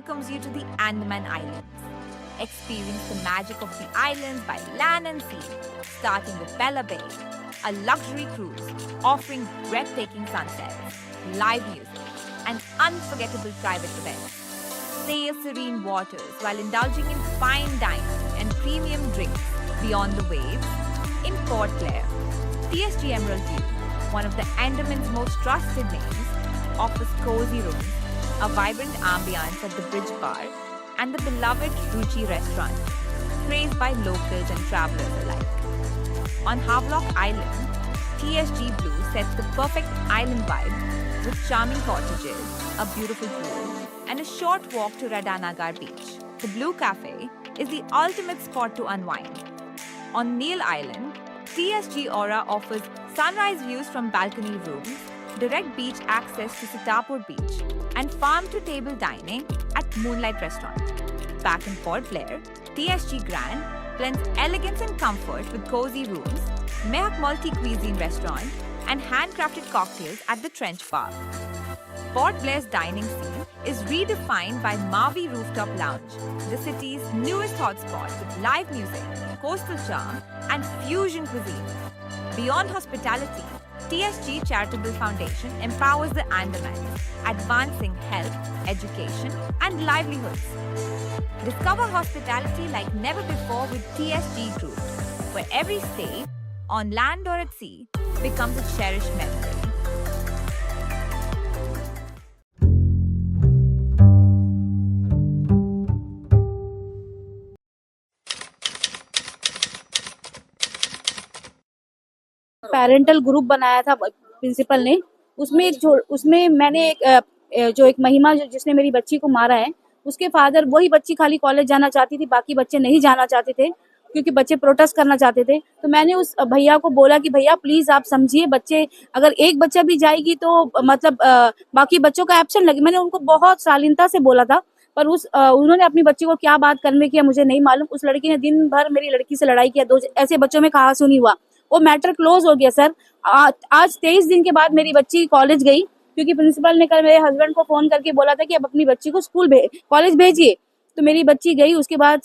welcomes you to the Andaman Islands. Experience the magic of the islands by land and sea, starting with Bella Bay, a luxury cruise offering breathtaking sunsets, live music, and unforgettable private events. Sail serene waters while indulging in fine dining and premium drinks beyond the waves in Port Blair. TSG Emerald View, one of the Andaman's most trusted names, offers cozy rooms, a vibrant ambience at the Bridge Bar, and the beloved Ruchi restaurant, praised by locals and travelers alike. On Havelock Island, TSG Blue sets the perfect island vibe with charming cottages, a beautiful pool, and a short walk to Radhanagar Beach. The Blue Cafe is the ultimate spot to unwind. On Neil Island, TSG Aura offers sunrise views from balcony rooms, direct beach access to Sitapur Beach, and farm-to-table dining at Moonlight Restaurant. Back in Port Blair, TSG Grand blends elegance and comfort with cozy rooms, Mehak multi-cuisine restaurant, and handcrafted cocktails at the Trench Bar. Port Blair's dining scene is redefined by Mavi Rooftop Lounge, the city's newest hotspot with live music, coastal charm, and fusion cuisine. Beyond hospitality, TSG Charitable Foundation empowers the Andamans, advancing health, education, and livelihoods. Discover hospitality like never before with TSG Group, where every stay, on land or at sea, becomes a cherished memory. Parental group बनाया था principal ने, उसमें मैंने एक महिमा जिसने मेरी बच्ची को मारा है, उसके फादर, वही बच्ची खाली कॉलेज जाना चाहती थी, बाकी बच्चे नहीं जाना चाहते थे क्योंकि बच्चे प्रोटेस्ट करना चाहते थे। तो मैंने उस भैया को बोला कि भैया प्लीज आप समझिए, बच्चे अगर एक बच्चा भी जाएगी तो मतलब बाकी बच्चों का एब्सेंट लगे। मैंने उनको बहुत शालीनता से बोला था, पर उन्होंने अपनी बच्ची को क्या बात कन्वे किया मुझे नहीं मालूम। उस लड़की ने दिन भर मेरी लड़की से लड़ाई किया। 2 ऐसे बच्चों में कहा सुनी हुआ, वो मैटर क्लोज हो गया सर। आज 23 दिन के बाद मेरी बच्ची कॉलेज गई क्योंकि प्रिंसिपल ने कल मेरे हस्बैंड को फोन करके बोला था कि अब अपनी बच्ची को कॉलेज भेजिए। तो मेरी बच्ची गई। उसके बाद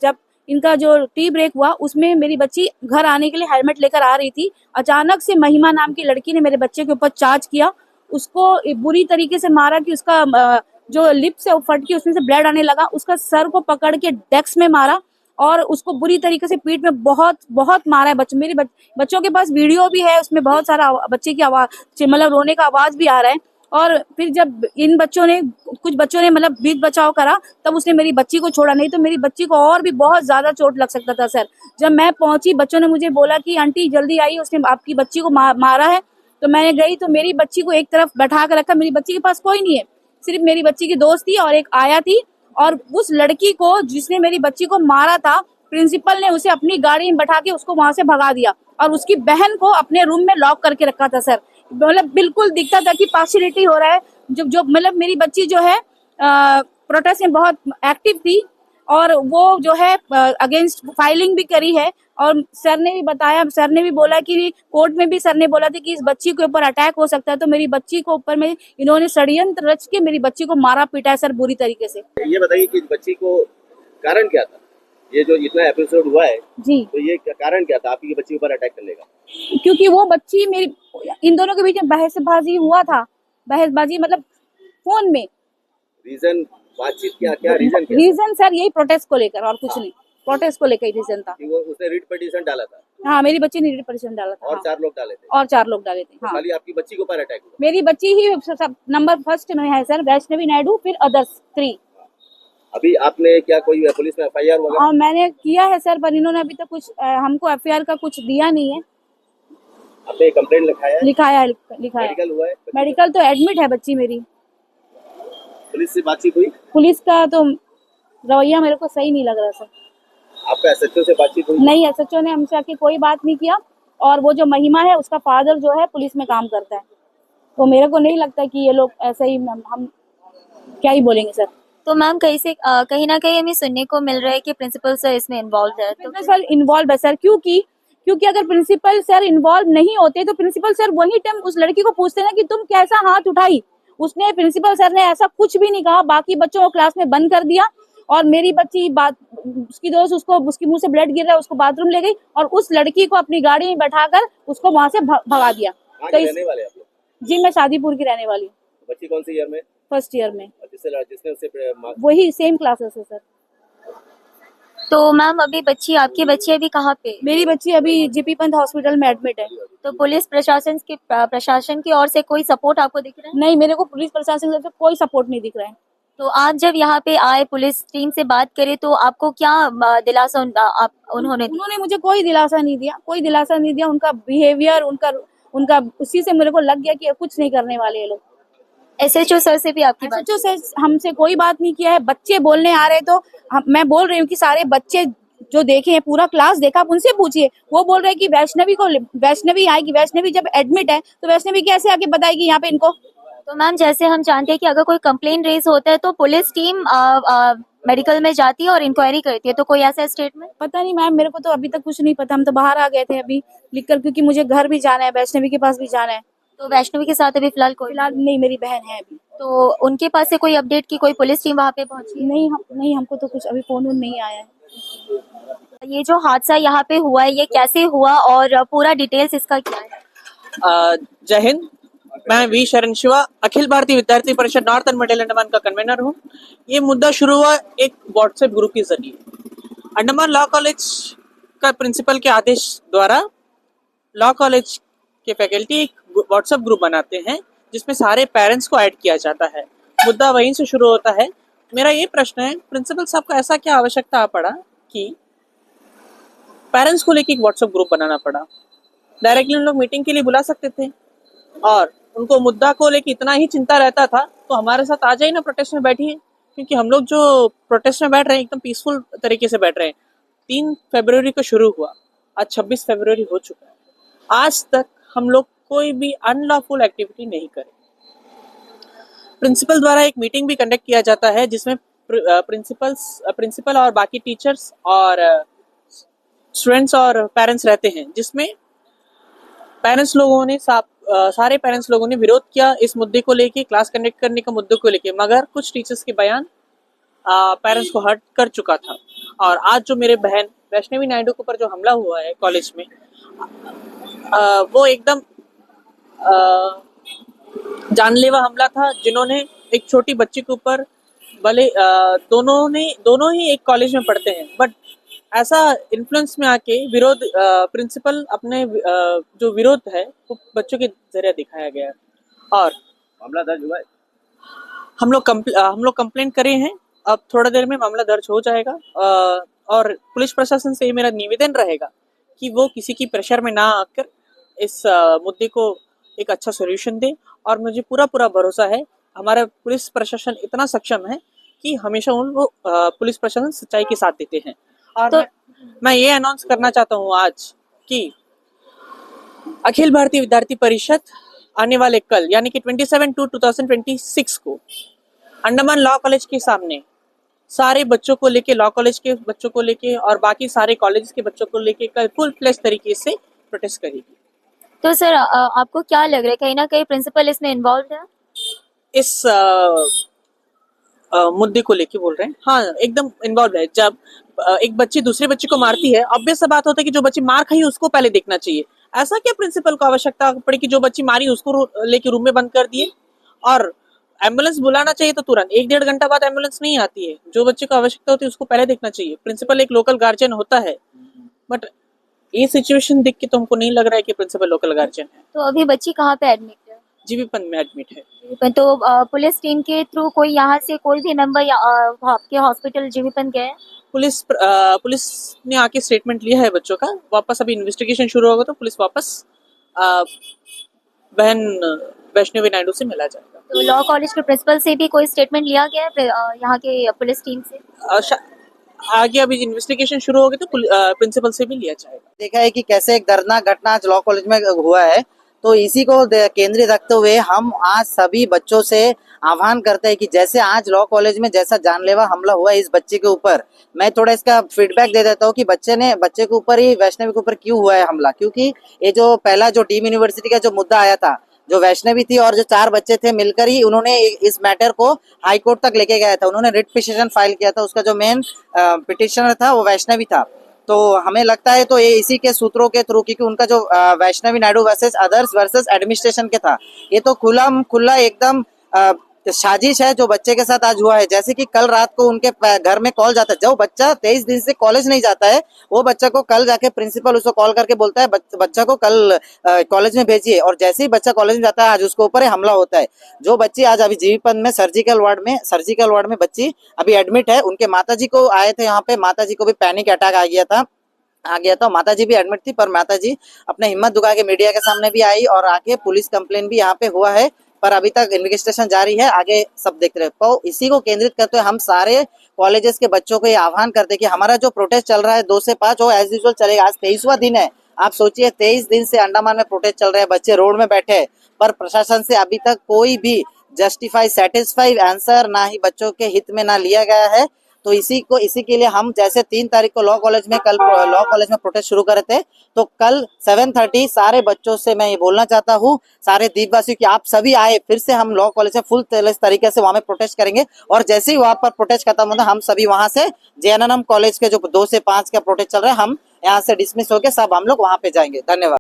जब इनका जो टी ब्रेक हुआ उसमें मेरी बच्ची घर आने के लिए हेलमेट लेकर आ रही थी। अचानक से महिमा नाम की लड़की ने मेरे बच्चे के ऊपर चार्ज किया, उसको बुरी तरीके से मारा कि उसका जो लिप से फट के उसमें से ब्लड आने लगा। उसका सर को पकड़ के डेस्क में मारा और उसको बुरी तरीके से पीठ में बहुत बहुत मारा है। मेरे बच्चों के पास वीडियो भी है, उसमें बहुत सारा बच्चे की आवाज, मतलब रोने का आवाज भी आ रहा है। और फिर जब कुछ बच्चों ने मतलब बीच बचाव करा, तब उसने मेरी बच्ची को छोड़ा, नहीं तो मेरी बच्ची को और भी बहुत ज्यादा चोट लग सकता था सर। जब मैं पहुंची, बच्चों ने मुझे बोला कि आंटी जल्दी आई, उसने आपकी बच्ची को मारा है। तो मैंने गई तो मेरी बच्ची को एक तरफ बैठा कर रखा। मेरी बच्ची के पास कोई नहीं है, सिर्फ मेरी बच्ची की दोस्त थी और एक आया थी। और उस लड़की को जिसने मेरी बच्ची को मारा था, प्रिंसिपल ने उसे अपनी गाड़ी में बैठा के उसको वहां से भगा दिया और उसकी बहन को अपने रूम में लॉक करके रखा था सर। मतलब बिल्कुल दिखता था कि पार्शियलिटी हो रहा है। जो मतलब मेरी बच्ची जो है प्रोटेस्ट में बहुत एक्टिव थी और वो जो है अगेंस्ट फाइलिंग भी करी है। और सर ने भी बताया, सर ने भी बोला कि कोर्ट में भी सर ने बोला था कि इस बच्ची के ऊपर अटैक हो सकता है। तो मेरी बच्ची को ऊपर में इन्होंने षड्यंत्र रच के मेरी बच्ची को मारा पीटा है सर बुरी तरीके से। ये बताइए कि बच्ची को कारण क्या था, ये जो इतना एपिसोड हुआ है जी, तो ये कारण क्या था आपकी बच्ची के ऊपर अटैक करने का? क्योंकि वो बच्ची मेरी, इन दोनों के बीच में बहसबाजी हुआ था। बहसबाजी मतलब फोन में। रीजन बातचीत क्या रीजन रीजन सर यही प्रोटेस्ट को लेकर और कुछ नहीं, प्रोटेस्ट को लेकर रीजन था कि वो उसने रिट पिटीशन डाला था। हाँ, मेरी बच्ची ने रिट पिटीशन डाला था। और हाँ। 4 लोग डाले थे। और 4 लोग डाले थे। तो हाँ, खाली आपकी बच्ची के ऊपर अटैक हुआ? मेरी बच्ची ही सब नंबर फर्स्ट में है सर, वैष्णवी नायडू, फिर अदर्स 3। अभी आपने क्या कोई पुलिस में FIR वगैरह? हाँ, मैंने किया है सर, पर इन्होंने अभी तक कुछ हमको FIR का कुछ दिया नहीं है। आपने कंप्लेंट लिखाया है? मेडिकल हुआ है? मेडिकल तो एडमिट है बच्ची मेरी। पुलिस से बातचीत हुई? पुलिस का तो रवैया मेरे को सही नहीं लग रहा सर। आपका SHO से बातचीत हुई? नहीं, SHO ने हमसे आके कोई बात नहीं किया। और वो जो महिमा है उसका फादर जो है पुलिस में काम करता है, तो मेरे को नहीं लगता कि ये लोग ऐसे ही, हम क्या ही बोलेंगे सर। तो मैम कहीं ना कहीं हमें सुनने को मिल रहा है कि प्रिंसिपल सर इसमें इन्वॉल्व है। तो सर इन्वॉल्व है सर, क्योंकि अगर प्रिंसिपल सर इन्वॉल्व नहीं होते तो प्रिंसिपल सर वही टाइम उस लड़की को पूछते ना कि तुम कैसा हाथ उठाई। उसने प्रिंसिपल सर ने ऐसा कुछ भी नहीं कहा, बाकी बच्चों को क्लास में बंद कर दिया और मेरी बच्ची बात उसकी दोस्त उसको उसकी मुंह से ब्लड गिर रहा है उसको बाथरूम ले गई और उस लड़की को अपनी गाड़ी में बैठाकर उसको वहां से भगा दिया। कहाँ तो के रहने वाले आप लोग? जी मैं शादीपुर की रहने वाली हूँ, बच्ची कौन सी ईयर में? फर्स्ट ईयर में। जिसने उससे वही सेम क्लासेस है सर। तो मैम अभी बच्ची आपकी बच्ची अभी कहाँ पे? मेरी बच्ची अभी जीपी पंत हॉस्पिटल में एडमिट है। तो पुलिस प्रशासन की ओर से कोई सपोर्ट आपको दिख रहा है? नहीं, मेरे को पुलिस प्रशासन से कोई सपोर्ट नहीं दिख रहा है। तो आप जब यहाँ पे आए पुलिस टीम से बात करें तो आपको क्या दिलासा उन्होंने दिया? उन्होंने मुझे कोई दिलासा नहीं दिया, कोई दिलासा नहीं दिया। उनका बिहेवियर उनका उसी से मेरे को लग गया कि कुछ नहीं करने वाले ये लोग। एसएचओ सर से भी आपकी बात? एसएचओ से हमसे कोई बात नहीं किया है। बच्चे बोलने आ रहे तो मैं बोल रही हूँ कि सारे बच्चे जो देखे हैं, पूरा क्लास देखा, आप उनसे पूछिए। वो बोल रहे हैं कि वैष्णवी आएगी, वैष्णवी जब एडमिट है तो वैष्णवी कैसे आके बताएगी यहाँ पे इनको। तो मैम जैसे हम जानते हैं कि अगर कोई कंप्लेन रेज होता है तो पुलिस टीम मेडिकल में जाती है और इंक्वायरी करती है, तो कोई ऐसा स्टेटमेंट? पता नहीं मैम, मेरे को तो अभी तक कुछ नहीं पता। हम तो बाहर आ गए थे अभी लिखकर, क्योंकि मुझे घर भी जाना है, वैष्णवी के पास भी जाना है। तो वैष्णवी के साथ अभी फिलहाल नहीं, मेरी बहन है अभी। तो उनके पास से कोई अपडेट की कोई पुलिस टीम वहाँ पे पहुंची है? नहीं, हमको तो कुछ अभी फोन नहीं आया है। ये जो हादसा यहाँ पे हुआ है ये कैसे हुआ और पूरा डिटेल्स इसका क्या है? जय हिंद। मैं वी शरण शिवा, अखिल भारतीय विद्यार्थी परिषद नॉर्थन मिडिल अंडमान का कन्वेनर हूँ। ये मुद्दा शुरू हुआ एक व्हाट्सएप ग्रुप के जरिए। अंडमान लॉ कॉलेज का प्रिंसिपल के आदेश द्वारा लॉ कॉलेज के फैकल्टी एक व्हाट्सएप ग्रुप बनाते हैं जिसमें सारे पेरेंट्स को ऐड किया जाता है। मुद्दा वहीं से शुरू होता है। मेरा ये प्रश्न है, प्रिंसिपल साहब को ऐसा क्या आवश्यकता पड़ा कि पेरेंट्स को लेकर एक व्हाट्सएप ग्रुप बनाना पड़ा? डायरेक्टली उन लोग मीटिंग के लिए बुला सकते थे और उनको मुद्दा को लेकर इतना ही चिंता रहता था तो हमारे साथ आ जाइए ना, प्रोटेस्ट में बैठिए। क्योंकि हम लोग जो प्रोटेस्ट में बैठ रहे हैं एकदम पीसफुल तरीके से बैठ रहे हैं। 3 फरवरी को शुरू हुआ, आज 26 फरवरी हो चुका है। आज तक हम लोग कोई भी अनलॉफुल एक्टिविटी नहीं करे। प्रिंसिपल द्वारा एक मीटिंग भी कंडक्ट किया जाता है जिसमें प्रिंसिपल और बाकी टीचर्स और स्टूडेंट्स और पेरेंट्स रहते हैं, जिसमें पेरेंट्स लोगों ने सारे पेरेंट्स लोगों ने विरोध किया इस मुद्दे को लेके, क्लास कंडक्ट करने का मुद्दे को लेके। मगर कुछ टीचर्स के बयान पेरेंट्स को हर्ट कर चुका था। और आज जो मेरे बहन वैष्णवी नायडू के ऊपर जो हमला हुआ है कॉलेज में, वो एकदम जानलेवा हमला था। जिन्होंने एक छोटी बच्ची के ऊपर, भले दोनों ही एक कॉलेज में पढ़ते हैं, बट ऐसा इन्फ्लुएंस में आके विरोध प्रिंसिपल अपने जो विरोध है वो बच्चों के जरिए दिखाया गया। और मामला दर्ज हुआ है? हम लोग कंप्लेंट करे हैं। अब थोड़ा देर में मामला दर्ज हो जाएगा। और पुलिस प्रशासन से मेरा निवेदन रहेगा कि वो किसी की प्रेशर में ना आकर इस मुद्दे को एक अच्छा सॉल्यूशन दे। और मुझे पूरा भरोसा है हमारा पुलिस प्रशासन इतना सक्षम है कि हमेशा उनको पुलिस प्रशासन सच्चाई के साथ देते हैं। और तो मैं ये अनाउंस करना चाहता हूँ आज कि अखिल भारतीय विद्यार्थी परिषद आने वाले कल यानी कि 27/2/2026 को अंडमान लॉ कॉलेज के सामने सारे बच्चों को लेके, लॉ कॉलेज के बच्चों को लेके और बाकी सारे कॉलेज के बच्चों को लेके कल फुल फ्लेश तरीके से प्रोटेस्ट करेगी। तो सर आपको क्या लग रहा है, कहीं ना कहीं प्रिंसिपल इसमें इन्वॉल्व है? इस मुद्दे को लेके बोल रहे हैं? हाँ, एकदम इन्वॉल्व है। जब एक बच्ची दूसरे बच्चे को मारती है, ऑब्वियस सा बात होता है कि जो बच्ची मार खाई उसको पहले देखना चाहिए। ऐसा क्या प्रिंसिपल को आवश्यकता पड़ी कि जो बच्ची मारी उसको लेके रूम में बंद कर दिए? और एम्बुलेंस बुलाना चाहिए तो तुरंत 1-1.5 घंटा बाद एम्बुलेंस नहीं आती है। जो बच्चे को आवश्यकता होती है उसको पहले देखना चाहिए। प्रिंसिपल एक लोकल गार्जियन होता है, बट ये सिचुएशन देख के तो हमको नहीं लग रहा है कि प्रिंसिपल लोकल गार्जियन है। तो अभी बच्ची कहाँ पे एडमिट है? जीबी पंत में एडमिट है। तो पुलिस टीम के थ्रू कोई यहाँ से कोई भी मेंबर आपके हॉस्पिटल जीबी पंत गए? पुलिस ने आके स्टेटमेंट लिया है बच्चों का। वापस अभी इन्वेस्टिगेशन शुरू होगा तो पुलिस वापस बहन वैष्णवी नायडू से मिला जाएगा। तो लॉ कॉलेज के प्रिंसिपल से भी कोई स्टेटमेंट लिया गया है यहाँ के पुलिस टीम से? आगे अभी इन्वेस्टिगेशन शुरू होगी तो प्रिंसिपल से भी लिया जाएगा। देखा है कि कैसे एक दर्दनाक घटना आज लॉ कॉलेज में हुआ है, तो इसी को केंद्रित रखते हुए हम आज सभी बच्चों से आह्वान करते हैं कि जैसे आज लॉ कॉलेज में जैसा जानलेवा हमला हुआ इस बच्चे के ऊपर, मैं थोड़ा इसका फीडबैक दे देता हूँ कि बच्चे के ऊपर ही, वैष्णवी के ऊपर क्यों हुआ है हमला। क्योंकि ये जो पहला जो डीम यूनिवर्सिटी का जो मुद्दा आया था जो वैष्णवी थी और जो 4 बच्चे थे मिलकर ही उन्होंने इस मैटर को हाई कोर्ट तक लेके गया था। उन्होंने रिट पिटीशन फाइल किया था, उसका जो मेन पिटिशनर था वो वैष्णवी था। तो हमें लगता है तो ये इसी के सूत्रों के थ्रू, क्योंकि उनका जो Vaishnavi Naidu versus others versus administration के था, ये तो खुला एकदम साजिश है जो बच्चे के साथ आज हुआ है। जैसे कि कल रात को उनके घर में कॉल जाता है, जो बच्चा 23 दिन से कॉलेज नहीं जाता है, वो बच्चा को कल जाके प्रिंसिपल उसको कॉल करके बोलता है बच्चा को कल कॉलेज में भेजिए, और जैसे ही बच्चा कॉलेज में जाता है आज उसके ऊपर हमला होता है। जो बच्ची आज अभी जीवीपंथ में सर्जिकल वार्ड में बच्ची अभी एडमिट है, उनके माताजी को आए थे यहाँ पे, माताजी को भी पैनिक अटैक आ गया था। माताजी भी एडमिट थी, पर माताजी अपने हिम्मत दुखा के मीडिया के सामने भी आई और आके पुलिस कंप्लेन भी यहाँ पे हुआ है, पर अभी तक इन्वेस्टिगेशन जारी है, आगे सब देख रहे हैं। तो इसी को केंद्रित करते हुए हम सारे कॉलेजेस के बच्चों को ये आह्वान करते हैं कि हमारा जो प्रोटेस्ट चल रहा है 2 से 5 वो एज यूजुअल चलेगा। आज 23वां दिन है, आप सोचिए 23 दिन से अंडमान में प्रोटेस्ट चल रहे हैं, बच्चे रोड में बैठे हैं, पर प्रशासन से अभी तक कोई भी सेटिस्फाई आंसर ना ही बच्चों के हित में ना लिया गया है। तो इसी के लिए हम जैसे 3 तारीख को लॉ कॉलेज में प्रोटेस्ट शुरू करे थे, तो कल 7:30 सारे बच्चों से मैं ये बोलना चाहता हूँ, सारे द्वीपवासियों की आप सभी आए, फिर से हम लॉ कॉलेज में फुल तरीके से वहां में प्रोटेस्ट करेंगे। और जैसे ही वहां पर प्रोटेस्ट खत्म होता हम सभी वहां से JNNM कॉलेज के जो 2 से 5 का प्रोटेस्ट चल रहा है, हम यहाँ से डिसमिस होकर सब हम लोग वहां पे जाएंगे। धन्यवाद।